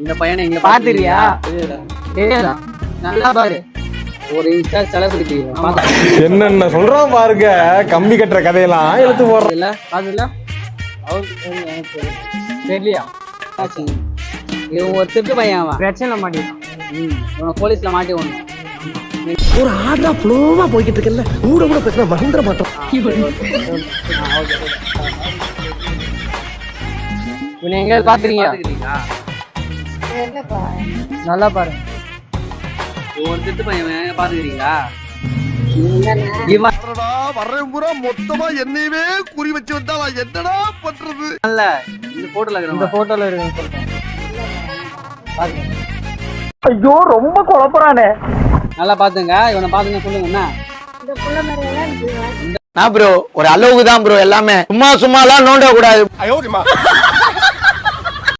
இந்த பையனை இங்க பாத்துறியா? தெரியல. நல்லா பாரு. ஒரு இன்ஸ்டா செலிபிரிட்டி என்னென்ன சொல்றான் பாருங்க. கம்பி கட்டுற கதையெல்லாம் எடுத்து போடுறோம். இல்ல பாத்துல எனக்கு தெரியலையா? இவன் ஒரு திருட்டு பையன் அவன். பிரச்சனை மாட்டிட்டான். இவனை போலீஸ்ல மாட்டி ஒண்ணு. ஒரு ஆர்டரா ஃப்ளோவா போய்கிட்டு இருக்கல, கூட பேசினா மறந்துட மாட்டோம். இவனை எங்க பாத்துறீங்க? நல்லா பாரு. ஒரு திருட்டு பையன் பாத்துக்கிறீங்களா? வர்றேன் பூரா மொத்தமா என்னையவே குறி வச்சு வந்தா நான் என்னடா பண்றது? இல்ல இந்த போட்டோல இந்த இருக்கிற போட்டோல இருக்குன்னு சொல்றேன். ஐயோ ரொம்ப குழப்பறானே. நல்லா பாத்துங்க. இவனை பாத்துங்க சொல்லுங்க என்ன. நான் ப்ரோ ஒரு அளவுக்கு தான் ப்ரோ எல்லாமே. சும்மா சும்மாலாம் நோண்ட கூடாது.